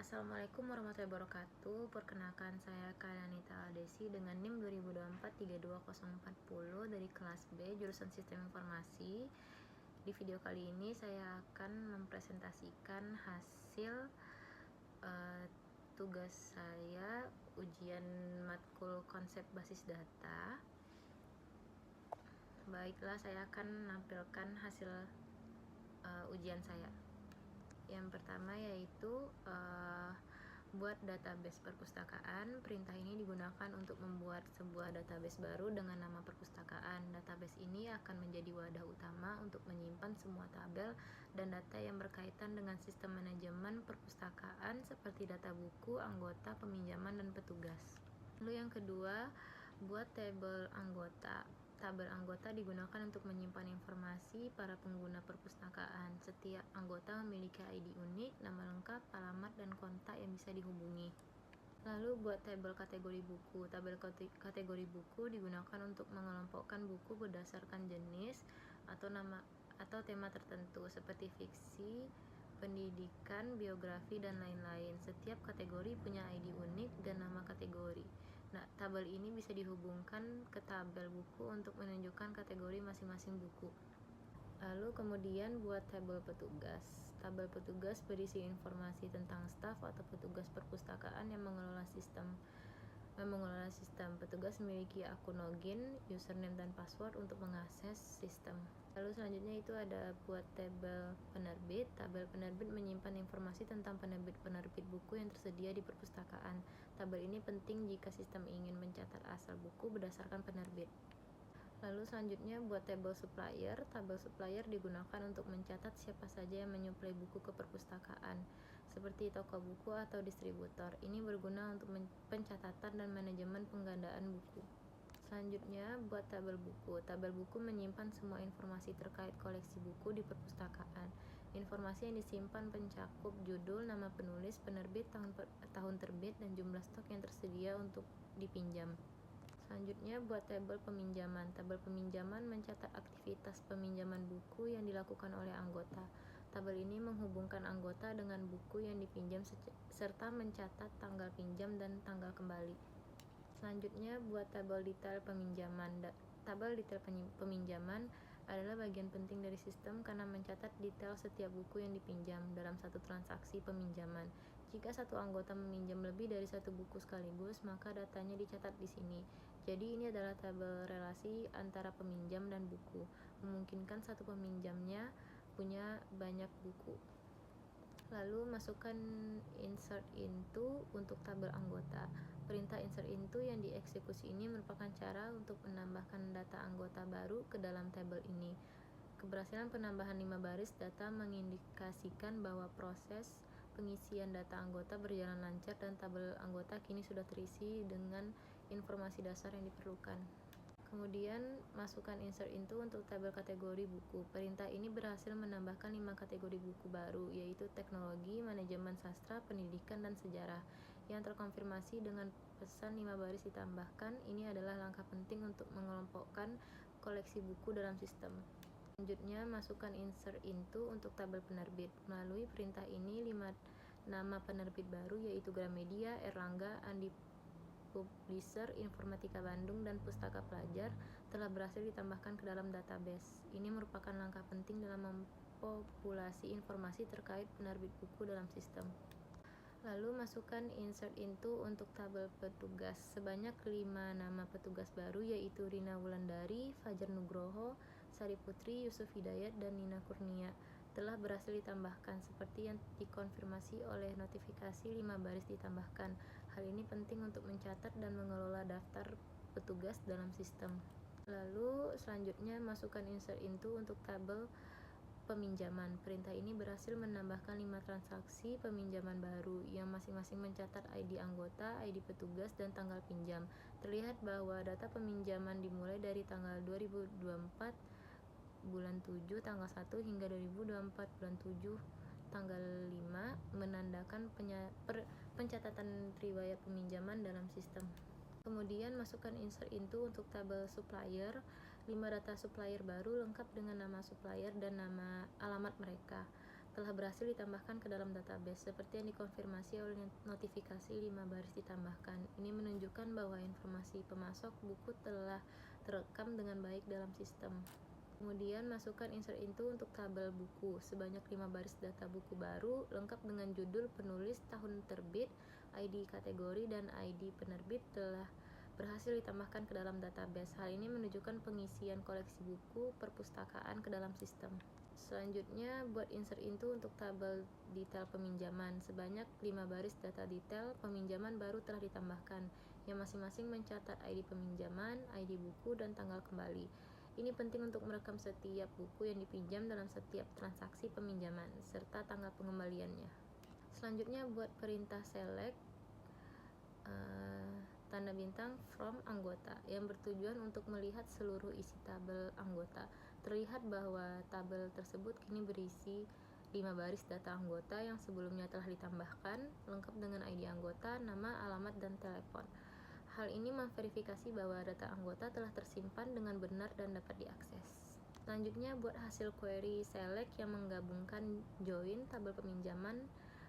Assalamualaikum warahmatullahi wabarakatuh. Perkenalkan, saya Kananita Aldesi dengan NIM 2024-32040 dari kelas B jurusan Sistem Informasi. Di video kali ini saya akan mempresentasikan hasil tugas saya ujian matkul konsep basis data. Baiklah, saya akan menampilkan hasil ujian saya. Yang pertama yaitu buat database perpustakaan. Perintah ini digunakan untuk membuat sebuah database baru dengan nama perpustakaan. Database ini akan menjadi wadah utama untuk menyimpan semua tabel dan data yang berkaitan dengan sistem manajemen perpustakaan seperti data buku, anggota, peminjaman, dan petugas. Lalu yang kedua, buat tabel anggota. Tabel anggota digunakan untuk menyimpan informasi para pengguna perpustakaan. Setiap anggota memiliki ID unik, nama lengkap, alamat, dan kontak yang bisa dihubungi. Lalu buat tabel kategori buku. Tabel kategori buku digunakan untuk mengelompokkan buku berdasarkan jenis atau nama atau tema tertentu seperti fiksi, pendidikan, biografi, dan lain-lain. Setiap kategori punya ID unik dan nama kategori. Nah, tabel ini bisa dihubungkan ke tabel buku untuk menunjukkan kategori masing-masing buku. Lalu kemudian buat tabel petugas. Tabel petugas berisi informasi tentang staf atau petugas perpustakaan yang mengelola sistem. Petugas memiliki akun login, username, dan password untuk mengakses sistem. Lalu selanjutnya itu ada buat tabel penerbit. Tabel penerbit menyimpan informasi tentang penerbit buku yang tersedia di perpustakaan. Tabel ini penting jika sistem ingin mencatat asal buku berdasarkan penerbit. Lalu selanjutnya buat tabel supplier. Tabel supplier digunakan untuk mencatat siapa saja yang menyuplai buku ke perpustakaan, seperti toko buku atau distributor. Ini berguna untuk pencatatan dan manajemen penggandaan buku. Selanjutnya buat tabel buku. Tabel buku menyimpan semua informasi terkait koleksi buku di perpustakaan. Informasi yang disimpan mencakup judul, nama penulis, penerbit, tahun terbit, dan jumlah stok yang tersedia untuk dipinjam. Selanjutnya buat tabel peminjaman. Tabel peminjaman mencatat aktivitas peminjaman buku yang dilakukan oleh anggota. Tabel ini menghubungkan anggota dengan buku yang dipinjam serta mencatat tanggal pinjam dan tanggal kembali. Selanjutnya buat tabel detail peminjaman. Tabel detail peminjaman adalah bagian penting dari sistem karena mencatat detail setiap buku yang dipinjam dalam satu transaksi peminjaman. Jika satu anggota meminjam lebih dari satu buku sekaligus, maka datanya dicatat di sini. Jadi ini adalah tabel relasi antara peminjam dan buku, memungkinkan satu peminjamnya punya banyak buku. Lalu masukkan insert into untuk tabel anggota. Perintah insert into yang dieksekusi ini merupakan cara untuk menambahkan data anggota baru ke dalam tabel ini. Keberhasilan penambahan 5 baris data mengindikasikan bahwa proses pengisian data anggota berjalan lancar dan tabel anggota kini sudah terisi dengan informasi dasar yang diperlukan. Kemudian masukkan insert into untuk tabel kategori buku. Perintah ini berhasil menambahkan 5 kategori buku baru, yaitu teknologi, manajemen sastra, pendidikan, dan sejarah, yang terkonfirmasi dengan pesan 5 baris ditambahkan. Ini adalah langkah penting untuk mengelompokkan koleksi buku dalam sistem. Selanjutnya, masukkan insert into untuk tabel penerbit. Melalui perintah ini, 5 nama penerbit baru yaitu Gramedia, Erlangga, Andi Publisher, Informatika Bandung, dan Pustaka Pelajar telah berhasil ditambahkan ke dalam database. Ini merupakan langkah penting dalam mempopulasi informasi terkait penerbit buku dalam sistem. Lalu masukkan insert into untuk tabel petugas. Sebanyak 5 nama petugas baru yaitu Rina Wulandari, Fajar Nugroho, Sari Putri, Yusuf Hidayat, dan Nina Kurnia telah berhasil ditambahkan seperti yang dikonfirmasi oleh notifikasi 5 baris ditambahkan. Hal ini penting untuk mencatat dan mengelola daftar petugas dalam sistem. Lalu selanjutnya masukkan insert into untuk tabel peminjaman. Perintah ini berhasil menambahkan 5 transaksi peminjaman baru yang masing-masing mencatat ID anggota, ID petugas, dan tanggal pinjam. Terlihat bahwa data peminjaman dimulai dari tanggal 2024 bulan 7 tanggal 1 hingga 2024 bulan 7 tanggal 5 menandakan pencatatan riwayat peminjaman dalam sistem. Kemudian masukkan insert into untuk tabel supplier. 5 data supplier baru lengkap dengan nama supplier dan nama alamat mereka. telah berhasil ditambahkan ke dalam database, seperti yang dikonfirmasi oleh notifikasi 5 baris ditambahkan. Ini menunjukkan bahwa informasi pemasok buku telah terekam dengan baik dalam sistem. Kemudian masukkan insert into untuk tabel buku sebanyak 5 baris data buku baru lengkap dengan judul, penulis, tahun terbit, ID kategori, dan ID penerbit telah berhasil ditambahkan ke dalam database. Hal ini menunjukkan pengisian koleksi buku perpustakaan ke dalam sistem. Selanjutnya, buat insert into untuk tabel detail peminjaman. Sebanyak 5 baris data detail peminjaman baru telah ditambahkan, yang masing-masing mencatat ID peminjaman, ID buku, dan tanggal kembali. Ini penting untuk merekam setiap buku yang dipinjam dalam setiap transaksi peminjaman, serta tanggal pengembaliannya. Selanjutnya, buat perintah select tanda bintang from anggota yang bertujuan untuk melihat seluruh isi tabel anggota. Terlihat bahwa tabel tersebut kini berisi 5 baris data anggota yang sebelumnya telah ditambahkan, lengkap dengan ID anggota, nama, alamat, dan telepon. Hal ini memverifikasi bahwa data anggota telah tersimpan dengan benar dan dapat diakses. Selanjutnya, buat hasil query select yang menggabungkan join tabel peminjaman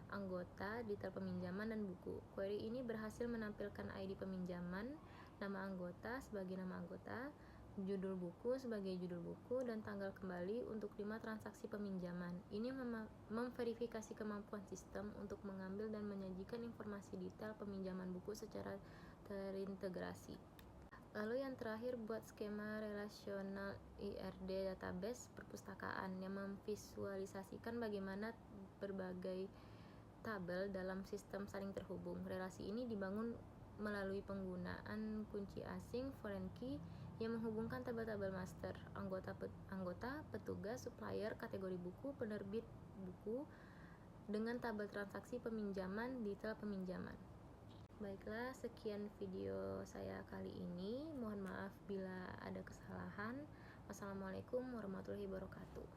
anggota, detail peminjaman, dan buku. Query ini berhasil menampilkan ID peminjaman, nama anggota sebagai nama anggota, judul buku sebagai judul buku, dan tanggal kembali untuk 5 transaksi peminjaman. Ini memverifikasi kemampuan sistem untuk mengambil dan menyajikan informasi detail peminjaman buku secara terintegrasi. Lalu yang terakhir, buat skema relasional IRD database perpustakaan yang memvisualisasikan bagaimana berbagai tabel dalam sistem saling terhubung. Relasi ini dibangun melalui penggunaan kunci asing foreign key yang menghubungkan tabel-tabel master, anggota, petugas, supplier, kategori buku, penerbit buku dengan tabel transaksi peminjaman, detail peminjaman. Baiklah, sekian video saya kali ini. Mohon maaf bila ada kesalahan. Wassalamualaikum warahmatullahi wabarakatuh.